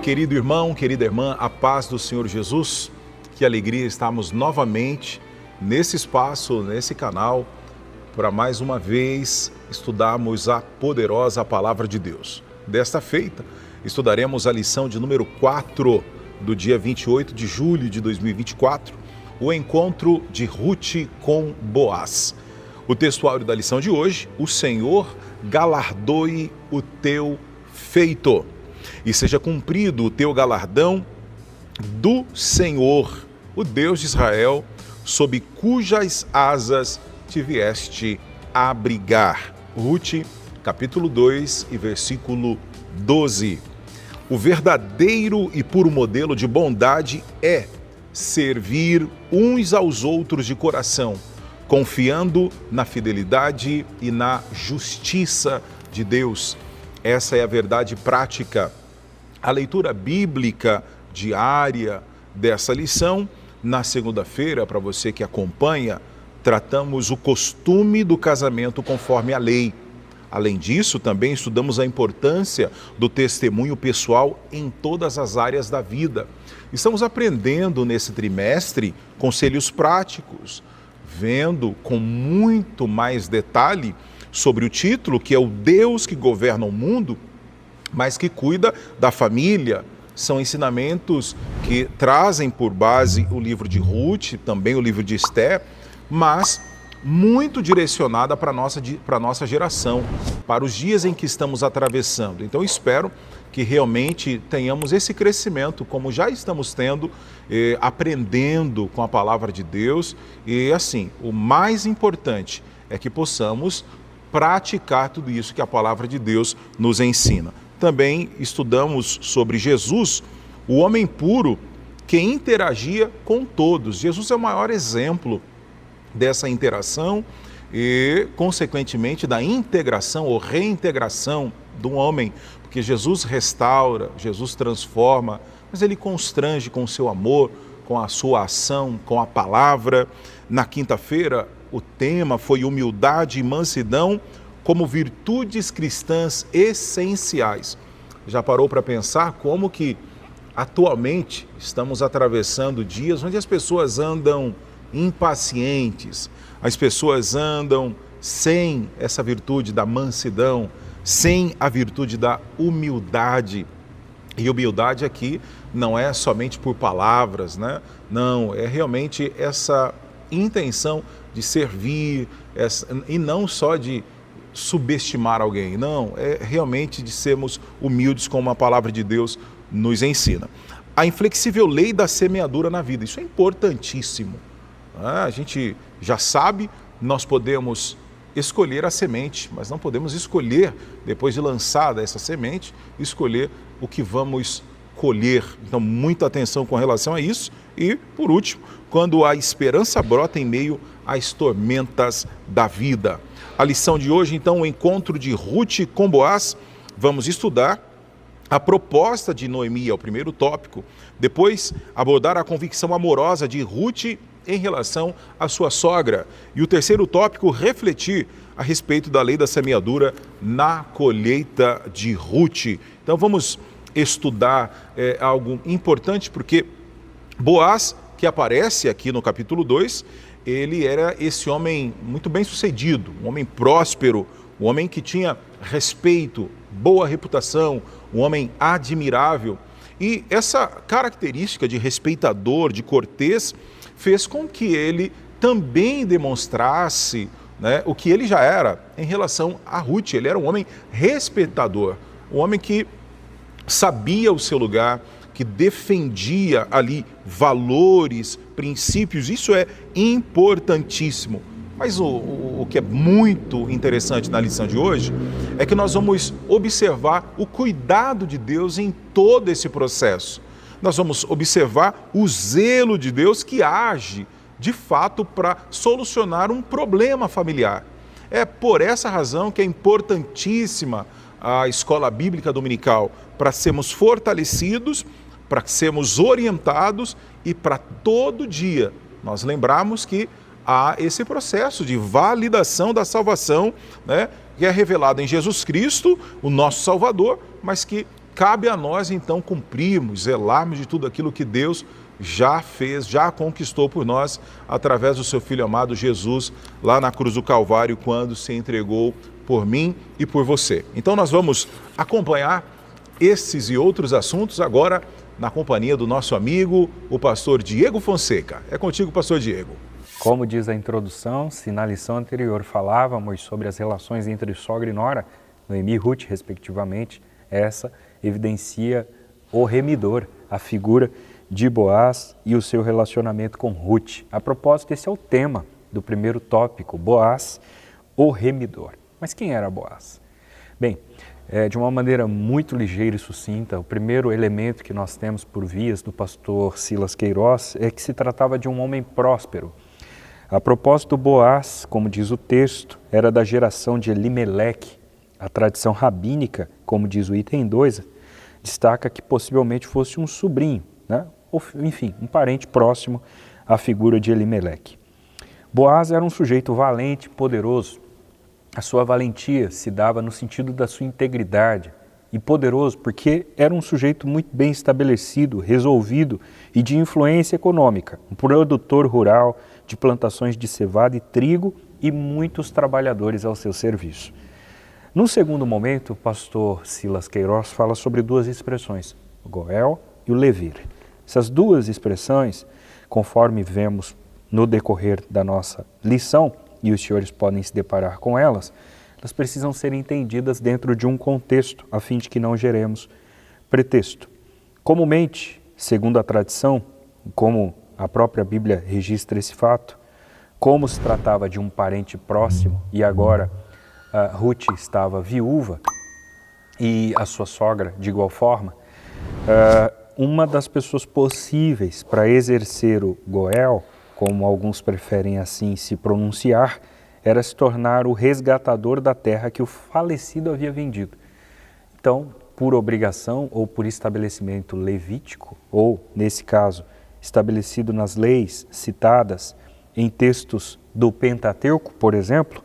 Querido irmão, querida irmã, a paz do Senhor Jesus, que alegria estarmos novamente nesse espaço, nesse canal, para mais uma vez estudarmos a poderosa palavra de Deus. Desta feita, estudaremos a lição de número 4 do dia 28 de julho de 2024, o encontro de Ruth com Boaz. O textuário da lição de hoje: o Senhor galardoe o teu feito, e seja cumprido o teu galardão do Senhor, o Deus de Israel, sob cujas asas te vieste a abrigar. Ruth, capítulo 2 e versículo 12. O verdadeiro e puro modelo de bondade é servir uns aos outros de coração, confiando na fidelidade e na justiça de Deus. Essa é a verdade prática. A leitura bíblica diária dessa lição, na segunda-feira, para você que acompanha, tratamos o costume do casamento conforme a lei. Além disso, também estudamos a importância do testemunho pessoal em todas as áreas da vida. Estamos aprendendo nesse trimestre conselhos práticos, vendo com muito mais detalhe sobre o título, que é o Deus que governa o mundo, mas que cuida da família. São ensinamentos que trazem por base o livro de Ruth, também o livro de Esther, mas muito direcionada para a nossa geração, para os dias em que estamos atravessando. Então espero que realmente tenhamos esse crescimento, como já estamos tendo, aprendendo com a palavra de Deus. E assim, o mais importante é que possamos praticar tudo isso que a palavra de Deus nos ensina. Também estudamos sobre Jesus, o homem puro que interagia com todos. Jesus é o maior exemplo dessa interação e, consequentemente, da integração ou reintegração do homem, porque Jesus restaura, Jesus transforma, mas ele constrange com o seu amor, com a sua ação, com a palavra. Na quinta-feira, o tema foi humildade e mansidão como virtudes cristãs essenciais. Já parou para pensar como que atualmente estamos atravessando dias onde as pessoas andam impacientes, as pessoas andam sem essa virtude da mansidão, sem a virtude da humildade. E humildade aqui não é somente por palavras, né? Não, é realmente essa intenção de servir, e não só de subestimar alguém, não, é realmente de sermos humildes como a palavra de Deus nos ensina. A inflexível lei da semeadura na vida, isso é importantíssimo. A gente já sabe, nós podemos escolher a semente, mas não podemos escolher, depois de lançada essa semente, escolher o que vamos colher. Então, muita atenção com relação a isso. E, por último, quando a esperança brota em meio às tormentas da vida. A lição de hoje, então, o encontro de Ruth com Boaz. Vamos estudar a proposta de Noemi, é o primeiro tópico. Depois, abordar a convicção amorosa de Ruth em relação à sua sogra. E o terceiro tópico, refletir a respeito da lei da semeadura na colheita de Ruth. Então vamos estudar algo importante, porque Boaz, que aparece aqui no capítulo 2, ele era esse homem muito bem sucedido, um homem próspero, um homem que tinha respeito, boa reputação, um homem admirável. E essa característica de respeitador, de cortês, fez com que ele também demonstrasse, né, o que ele já era em relação a Ruth. Ele era um homem respeitador, um homem que sabia o seu lugar, que defendia ali valores, princípios. Isso é importantíssimo. Mas o que é muito interessante na lição de hoje é que nós vamos observar o cuidado de Deus em todo esse processo. Nós vamos observar o zelo de Deus que age, de fato, para solucionar um problema familiar. É por essa razão que é importantíssima a escola bíblica dominical, para sermos fortalecidos, para sermos orientados e para todo dia nós lembrarmos que há esse processo de validação da salvação, né, que é revelado em Jesus Cristo, o nosso Salvador, mas que cabe a nós então cumprirmos, zelarmos de tudo aquilo que Deus já fez, já conquistou por nós através do seu Filho amado Jesus lá na cruz do Calvário, quando se entregou por mim e por você. Então nós vamos acompanhar esses e outros assuntos agora na companhia do nosso amigo, o pastor Diego Fonseca. É contigo, pastor Diego. Como diz a introdução, se na lição anterior falávamos sobre as relações entre sogra e nora, Noemi e Ruth, respectivamente, essa evidencia o remidor, a figura de Boaz e o seu relacionamento com Ruth. A propósito, esse é o tema do primeiro tópico, Boaz, o remidor. Mas quem era Boaz? Bem, de uma maneira muito ligeira e sucinta, o primeiro elemento que nós temos por vias do pastor Silas Queiroz é que se tratava de um homem próspero. A propósito, Boaz, como diz o texto, era da geração de Elimeleque. A tradição rabínica, como diz o item 2, destaca que possivelmente fosse um sobrinho, né? Ou, enfim, um parente próximo à figura de Elimeleque. Boaz era um sujeito valente, poderoso. A sua valentia se dava no sentido da sua integridade, e poderoso porque era um sujeito muito bem estabelecido, resolvido e de influência econômica, um produtor rural de plantações de cevada e trigo e muitos trabalhadores ao seu serviço. Num segundo momento, o pastor Silas Queiroz fala sobre duas expressões, o Goel e o Levir. Essas duas expressões, conforme vemos no decorrer da nossa lição, e os senhores podem se deparar com elas, elas precisam ser entendidas dentro de um contexto, a fim de que não geremos pretexto. Comumente, segundo a tradição, como a própria Bíblia registra esse fato, como se tratava de um parente próximo e agora Ruth estava viúva e a sua sogra de igual forma, uma das pessoas possíveis para exercer o Goel, como alguns preferem assim se pronunciar, era se tornar o resgatador da terra que o falecido havia vendido. Então, por obrigação ou por estabelecimento levítico, ou, nesse caso, estabelecido nas leis citadas em textos do Pentateuco, por exemplo,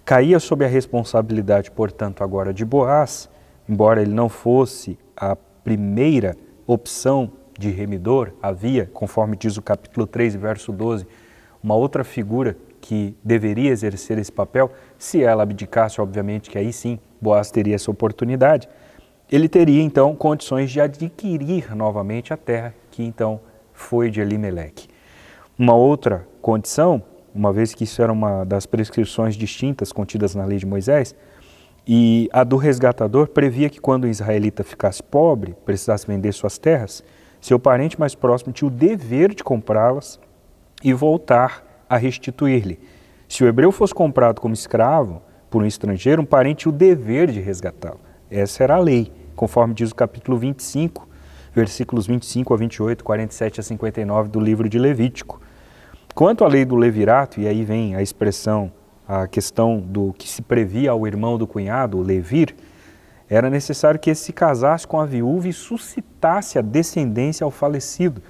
caía sob a responsabilidade, portanto, agora de Boaz, embora ele não fosse a primeira opção de remidor, havia, conforme diz o capítulo 3, verso 12, uma outra figura que deveria exercer esse papel, se ela abdicasse, obviamente, que aí sim Boaz teria essa oportunidade, ele teria então condições de adquirir novamente a terra que então foi de Elimeleque. Uma outra condição, uma vez que isso era uma das prescrições distintas contidas na lei de Moisés, e a do resgatador previa que quando o israelita ficasse pobre, precisasse vender suas terras, seu parente mais próximo tinha o dever de comprá-las e voltar a restituir-lhe. Se o hebreu fosse comprado como escravo por um estrangeiro, um parente tinha o dever de resgatá-lo. Essa era a lei, conforme diz o capítulo 25, versículos 25 a 28, 47 a 59 do livro de Levítico. Quanto à lei do levirato, e aí vem a expressão, a questão do que se previa ao irmão do cunhado, o levir, era necessário que esse se casasse com a viúva e suscitasse a descendência ao falecido,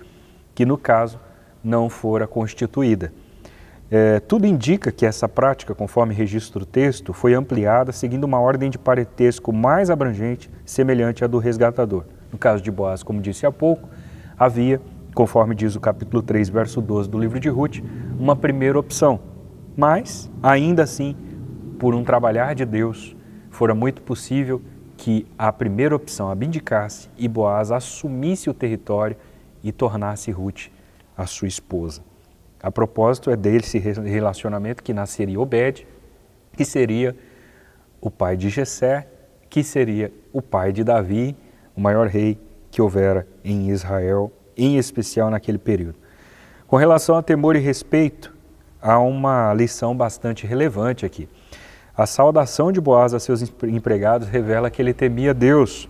que no caso não fora constituída. Tudo indica que essa prática, conforme registra o texto, foi ampliada seguindo uma ordem de parentesco mais abrangente, semelhante à do resgatador. No caso de Boaz, como disse há pouco, havia, conforme diz o capítulo 3, verso 12 do livro de Ruth, uma primeira opção. Mas, ainda assim, por um trabalhar de Deus, fora muito possível que a primeira opção abdicasse e Boaz assumisse o território e tornasse Ruth a sua esposa. A propósito, é desse relacionamento que nasceria Obed, que seria o pai de Jessé, que seria o pai de Davi, o maior rei que houvera em Israel, em especial naquele período. Com relação a temor e respeito, há uma lição bastante relevante aqui. A saudação de Boaz a seus empregados revela que ele temia Deus.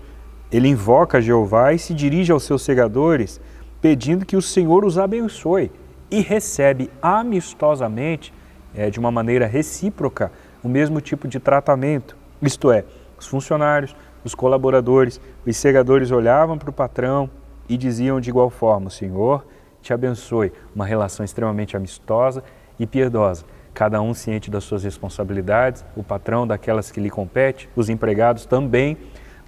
Ele invoca Jeová e se dirige aos seus segadores, pedindo que o Senhor os abençoe, e recebe amistosamente, de uma maneira recíproca, o mesmo tipo de tratamento. Isto é, os funcionários, os colaboradores, os segadores olhavam para o patrão e diziam de igual forma: o Senhor te abençoe. Uma relação extremamente amistosa e piedosa. Cada um ciente das suas responsabilidades, o patrão daquelas que lhe compete, os empregados também,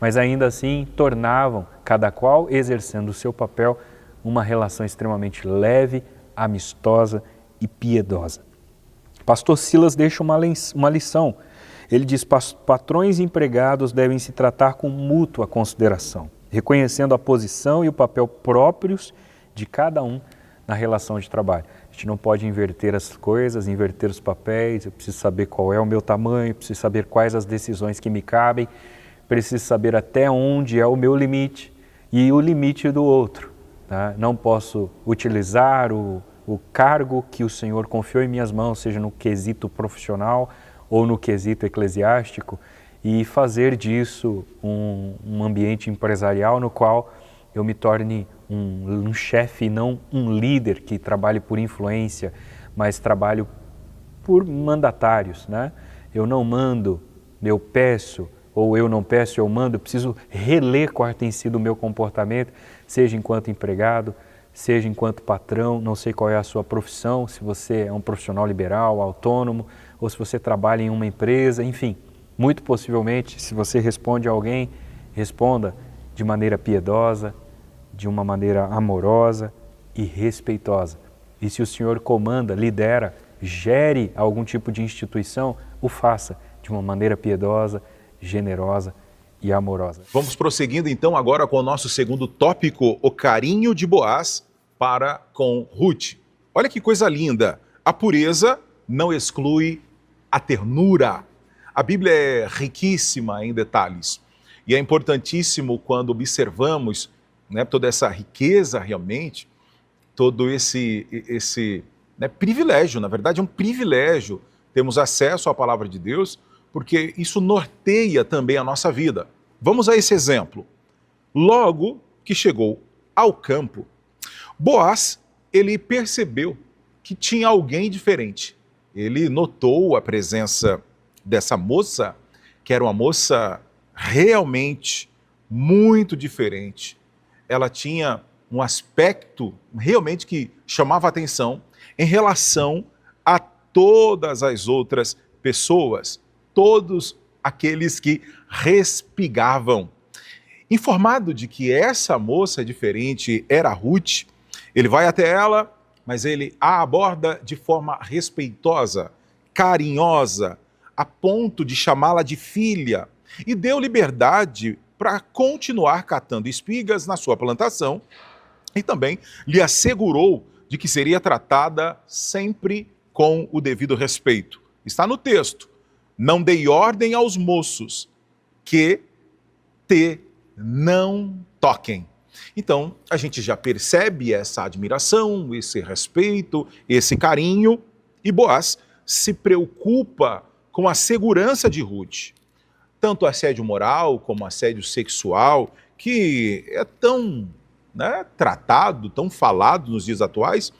mas ainda assim tornavam, cada qual exercendo o seu papel, uma relação extremamente leve, amistosa e piedosa. Pastor Silas deixa uma lição. Ele diz: patrões e empregados devem se tratar com mútua consideração, reconhecendo a posição e o papel próprios de cada um na relação de trabalho. A gente não pode inverter as coisas, inverter os papéis. Eu preciso saber qual é o meu tamanho, preciso saber quais as decisões que me cabem, preciso saber até onde é o meu limite e o limite do outro. Tá? Não posso utilizar o cargo que o Senhor confiou em minhas mãos, seja no quesito profissional ou no quesito eclesiástico, e fazer disso um ambiente empresarial no qual eu me torne um chefe e não um líder que trabalhe por influência, mas trabalho por mandatários, né? Eu não mando, eu peço, ou eu não peço, eu mando. Eu preciso reler qual tem sido o meu comportamento, seja enquanto empregado, seja enquanto patrão. Não sei qual é a sua profissão, se você é um profissional liberal, autônomo, ou se você trabalha em uma empresa, enfim. Muito possivelmente, se você responde a alguém, responda de maneira piedosa, de uma maneira amorosa e respeitosa. E se o Senhor comanda, lidera, gere algum tipo de instituição, o faça de uma maneira piedosa, generosa e amorosa. Vamos prosseguindo então agora com o nosso segundo tópico, o carinho de Boaz para com Ruth. Olha que coisa linda, a pureza não exclui a ternura. A Bíblia é riquíssima em detalhes e é importantíssimo quando observamos, né, toda essa riqueza realmente, todo esse privilégio. Na verdade é um privilégio termos acesso à palavra de Deus, porque isso norteia também a nossa vida. Vamos a esse exemplo. Logo que chegou ao campo, Boaz, ele percebeu que tinha alguém diferente. Ele notou a presença dessa moça, que era uma moça realmente muito diferente. Ela tinha um aspecto realmente que chamava atenção em relação a todas as outras pessoas, todos aqueles que respigavam. Informado de que essa moça diferente era Ruth, ele vai até ela, mas ele a aborda de forma respeitosa, carinhosa, a ponto de chamá-la de filha, e deu liberdade para continuar catando espigas na sua plantação, e também lhe assegurou de que seria tratada sempre com o devido respeito. Está no texto: não dei ordem aos moços que te não toquem. Então, a gente já percebe essa admiração, esse respeito, esse carinho, e Boaz se preocupa com a segurança de Ruth. Tanto assédio moral como assédio sexual, que é tão tratado, tão falado nos dias atuais.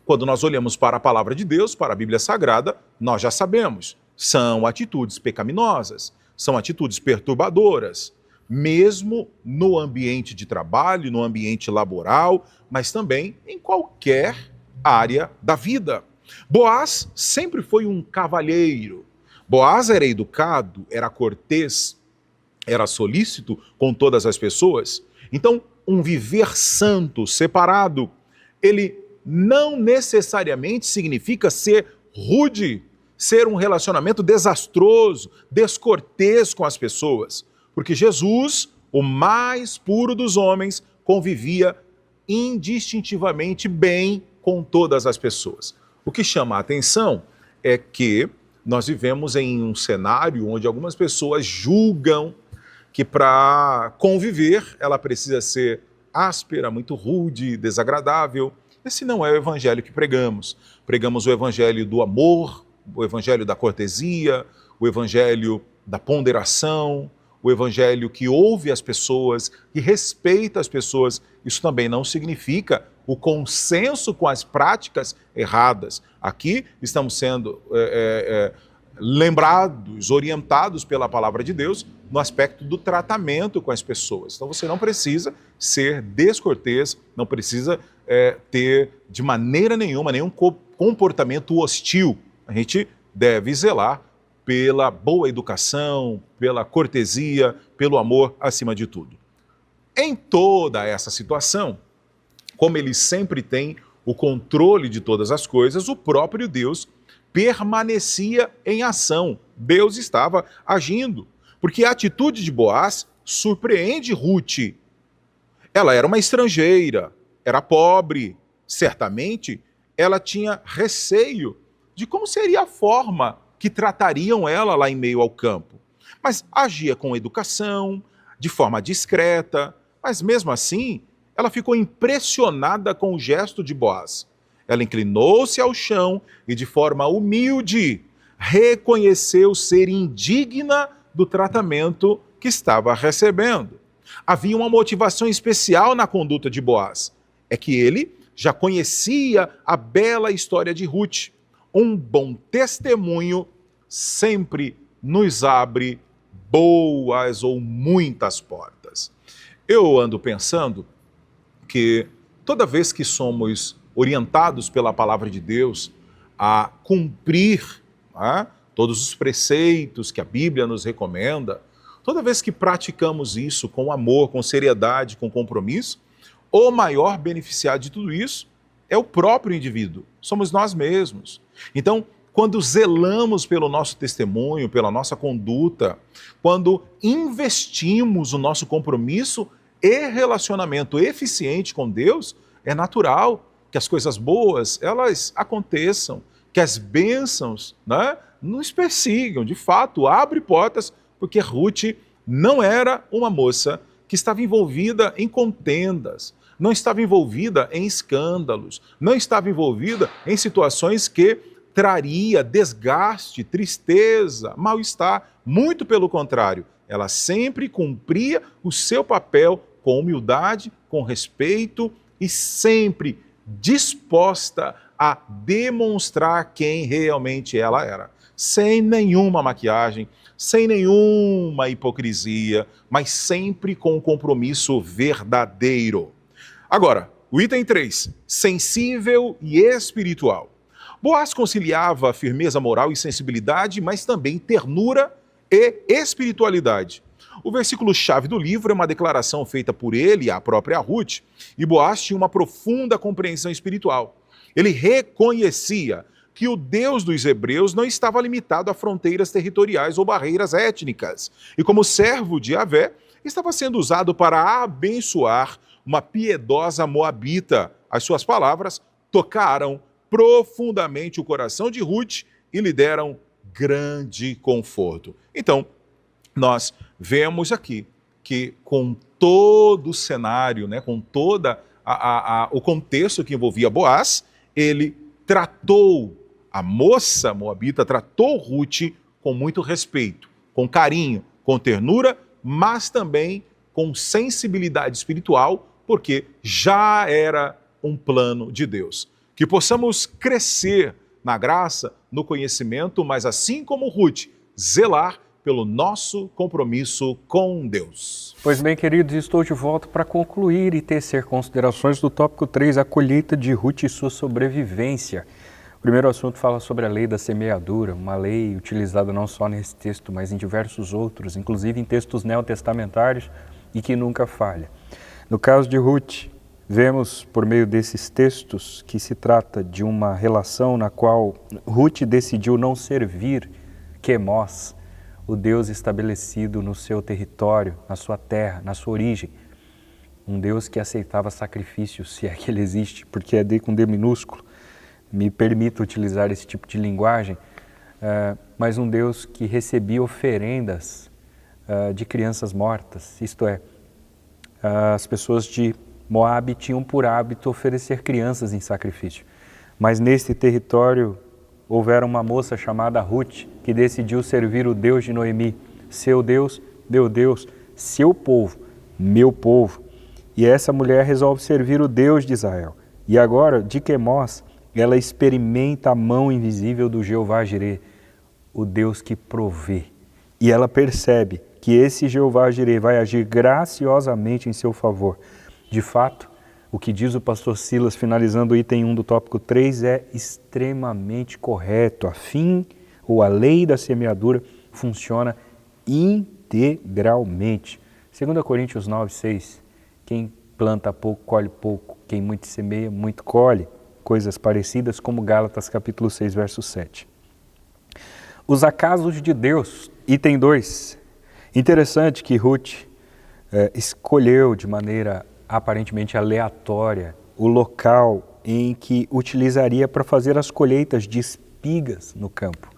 Quando nós olhamos para a palavra de Deus, para a Bíblia Sagrada, nós já sabemos, são atitudes pecaminosas, são atitudes perturbadoras, mesmo no ambiente de trabalho, no ambiente laboral, mas também em qualquer área da vida. Boaz sempre foi um cavalheiro. Boaz era educado, era cortês, era solícito com todas as pessoas. Então, um viver santo, separado, ele não necessariamente significa ser rude, ser um relacionamento desastroso, descortês com as pessoas. Porque Jesus, o mais puro dos homens, convivia indistintivamente bem com todas as pessoas. O que chama a atenção é que nós vivemos em um cenário onde algumas pessoas julgam que para conviver ela precisa ser áspera, muito rude, desagradável. Esse não é o evangelho que pregamos. Pregamos o evangelho do amor, o evangelho da cortesia, o evangelho da ponderação, o evangelho que ouve as pessoas, que respeita as pessoas. Isso também não significa o consenso com as práticas erradas. Aqui estamos sendo lembrados, orientados pela palavra de Deus no aspecto do tratamento com as pessoas. Então você não precisa ser descortês, não precisa ter de maneira nenhuma nenhum comportamento hostil. A gente deve zelar pela boa educação, pela cortesia, pelo amor acima de tudo. Em toda essa situação, como ele sempre tem o controle de todas as coisas, o próprio Deus permanecia em ação. Deus estava agindo, porque a atitude de Boaz surpreende Ruth. Ela era uma estrangeira, era pobre, certamente ela tinha receio de como seria a forma que tratariam ela lá em meio ao campo. Mas agia com educação, de forma discreta, mas mesmo assim, ela ficou impressionada com o gesto de Boaz. Ela inclinou-se ao chão e, de forma humilde, reconheceu ser indigna do tratamento que estava recebendo. Havia uma motivação especial na conduta de Boaz. É que ele já conhecia a bela história de Ruth. Um bom testemunho sempre nos abre boas ou muitas portas. Eu ando pensando que toda vez que somos orientados pela palavra de Deus a cumprir todos os preceitos que a Bíblia nos recomenda, toda vez que praticamos isso com amor, com seriedade, com compromisso, o maior beneficiado de tudo isso é o próprio indivíduo, somos nós mesmos. Então, quando zelamos pelo nosso testemunho, pela nossa conduta, quando investimos o nosso compromisso e relacionamento eficiente com Deus, é natural que as coisas boas, elas aconteçam, que as bênçãos nos persigam. De fato, abre portas, porque Ruth não era uma moça que estava envolvida em contendas, não estava envolvida em escândalos, não estava envolvida em situações que traria desgaste, tristeza, mal-estar. Muito pelo contrário, ela sempre cumpria o seu papel com humildade, com respeito e sempre disposta a demonstrar quem realmente ela era. Sem nenhuma maquiagem, sem nenhuma hipocrisia, mas sempre com um compromisso verdadeiro. Agora, o item 3, sensível e espiritual. Boaz conciliava firmeza moral e sensibilidade, mas também ternura e espiritualidade. O versículo-chave do livro é uma declaração feita por ele à própria Ruth, e Boaz tinha uma profunda compreensão espiritual. Ele reconhecia que o Deus dos hebreus não estava limitado a fronteiras territoriais ou barreiras étnicas, e como servo de Yahvé, estava sendo usado para abençoar uma piedosa moabita. As suas palavras tocaram profundamente o coração de Ruth e lhe deram grande conforto. Então, nós vemos aqui que com todo o cenário, com toda o contexto que envolvia Boaz, ele tratou a moça moabita, tratou Ruth com muito respeito, com carinho, com ternura, mas também com sensibilidade espiritual, porque já era um plano de Deus. Que possamos crescer na graça, no conhecimento, mas assim como Ruth, zelar pelo nosso compromisso com Deus. Pois bem, queridos, estou de volta para concluir e tecer considerações do tópico 3, a colheita de Ruth e sua sobrevivência. O primeiro assunto fala sobre a lei da semeadura, uma lei utilizada não só nesse texto, mas em diversos outros, inclusive em textos neotestamentários, e que nunca falha. No caso de Ruth, vemos por meio desses textos que se trata de uma relação na qual Ruth decidiu não servir Quemós, o Deus estabelecido no seu território, na sua terra, na sua origem. Um Deus que aceitava sacrifícios, se é que ele existe, porque é com D minúsculo. Me permito utilizar esse tipo de linguagem, mas um Deus que recebia oferendas de crianças mortas, isto é, as pessoas de Moabe tinham por hábito oferecer crianças em sacrifício. Mas nesse território houvera uma moça chamada Ruth que decidiu servir o Deus de Noemi. Seu Deus, meu Deus, seu povo, meu povo. E essa mulher resolve servir o Deus de Israel. E agora, de Quemós, ela experimenta a mão invisível do Jeová Jireh, o Deus que provê. E ela percebe que esse Jeová Jireh vai agir graciosamente em seu favor. De fato, o que diz o pastor Silas, finalizando o item 1 do tópico 3, é extremamente correto. A fim ou a lei da semeadura funciona integralmente. 2 Coríntios 9:6, quem planta pouco, colhe pouco, quem muito semeia, muito colhe. Coisas parecidas como Gálatas capítulo 6, verso 7. Os acasos de Deus, item 2. Interessante que Ruth escolheu de maneira aparentemente aleatória o local em que utilizaria para fazer as colheitas de espigas no campo.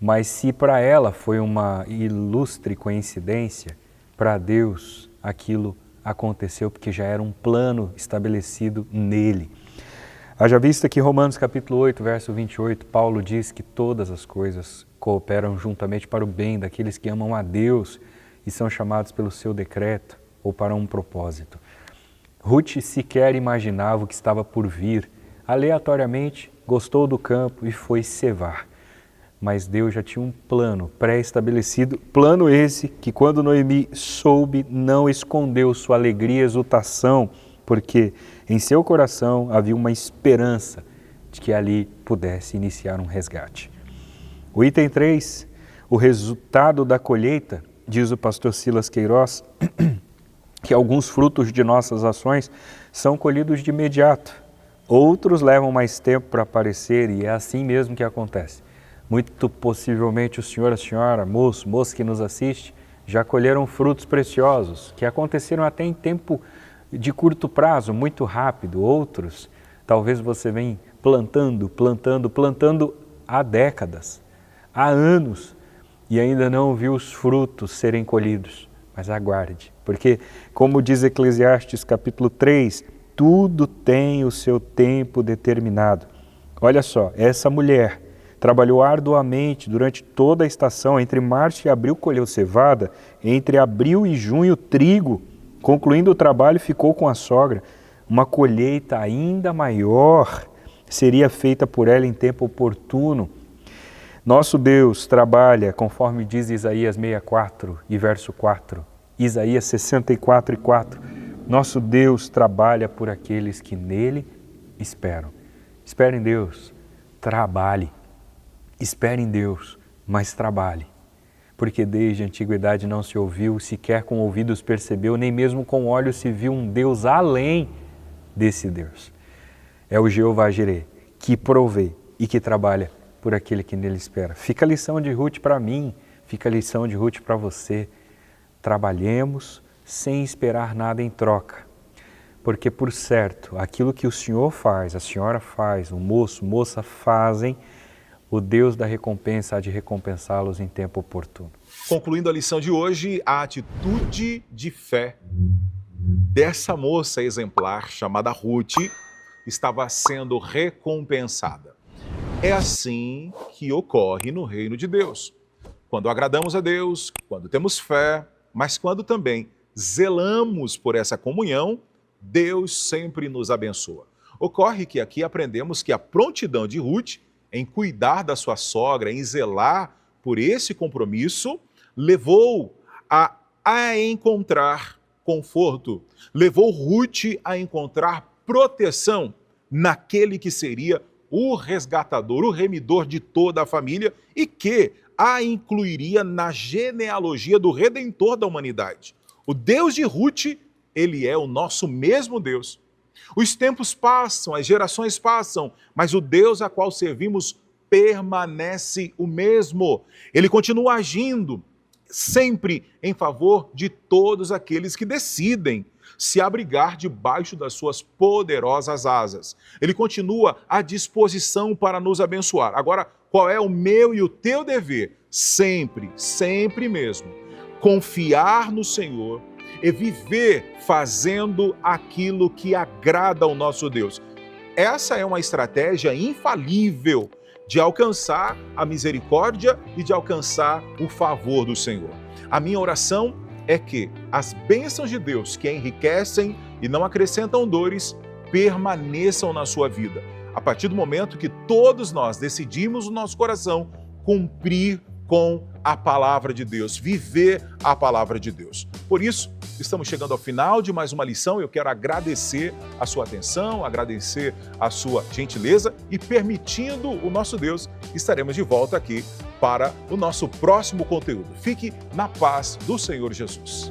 Mas se para ela foi uma ilustre coincidência, para Deus aquilo aconteceu porque já era um plano estabelecido nele. Haja vista que Romanos capítulo 8, verso 28, Paulo diz que todas as coisas cooperam juntamente para o bem daqueles que amam a Deus e são chamados pelo seu decreto ou para um propósito. Ruth sequer imaginava o que estava por vir. Aleatoriamente, gostou do campo e foi cevar. Mas Deus já tinha um plano pré-estabelecido, plano esse que quando Noemi soube, não escondeu sua alegria e exultação, porque em seu coração havia uma esperança de que ali pudesse iniciar um resgate. O item 3, o resultado da colheita, diz o pastor Silas Queiroz, que alguns frutos de nossas ações são colhidos de imediato, outros levam mais tempo para aparecer e é assim mesmo que acontece. Muito possivelmente o senhor, a senhora, moço que nos assiste, já colheram frutos preciosos, que aconteceram até em tempo de curto prazo, muito rápido. Outros, talvez você vem plantando há décadas, há anos, e ainda não viu os frutos serem colhidos. Mas aguarde, porque, como diz Eclesiastes capítulo 3, tudo tem o seu tempo determinado. Olha só, essa mulher trabalhou arduamente durante toda a estação. Entre março e abril colheu cevada, entre abril e junho trigo. Concluindo o trabalho, ficou com a sogra. Uma colheita ainda maior seria feita por ela em tempo oportuno. Nosso Deus trabalha, conforme diz Isaías 64 e verso 4, Isaías 64 e 4. Nosso Deus trabalha por aqueles que nele esperam. Espere em Deus, trabalhe. Espere em Deus, mas trabalhe. Porque desde a antiguidade não se ouviu, sequer com ouvidos percebeu, nem mesmo com olhos se viu um Deus além desse Deus. É o Jeová Jireh, que provê e que trabalha por aquele que nele espera. Fica a lição de Ruth para mim, fica a lição de Ruth para você. Trabalhemos sem esperar nada em troca. Porque, por certo, aquilo que o senhor faz, a senhora faz, o moço, moça fazem, o Deus da recompensa há de recompensá-los em tempo oportuno. Concluindo a lição de hoje, a atitude de fé dessa moça exemplar chamada Ruth estava sendo recompensada. É assim que ocorre no reino de Deus. Quando agradamos a Deus, quando temos fé, mas quando também zelamos por essa comunhão, Deus sempre nos abençoa. Ocorre que aqui aprendemos que a prontidão de Ruth em cuidar da sua sogra, em zelar por esse compromisso, levou a encontrar conforto, levou Ruth a encontrar proteção naquele que seria o resgatador, o remidor de toda a família e que a incluiria na genealogia do Redentor da humanidade. O Deus de Ruth, ele é o nosso mesmo Deus. Os tempos passam, as gerações passam, mas o Deus a qual servimos permanece o mesmo. Ele continua agindo sempre em favor de todos aqueles que decidem se abrigar debaixo das suas poderosas asas. Ele continua à disposição para nos abençoar. Agora, qual é o meu e o teu dever? Sempre, sempre mesmo, confiar no Senhor e viver fazendo aquilo que agrada ao nosso Deus. Essa é uma estratégia infalível de alcançar a misericórdia e de alcançar o favor do Senhor. A minha oração é que as bênçãos de Deus que enriquecem e não acrescentam dores permaneçam na sua vida. A partir do momento que todos nós decidimos no nosso coração cumprir com a palavra de Deus, viver a palavra de Deus. Por isso, estamos chegando ao final de mais uma lição. Eu quero agradecer a sua atenção, agradecer a sua gentileza e, permitindo o nosso Deus, estaremos de volta aqui para o nosso próximo conteúdo. Fique na paz do Senhor Jesus.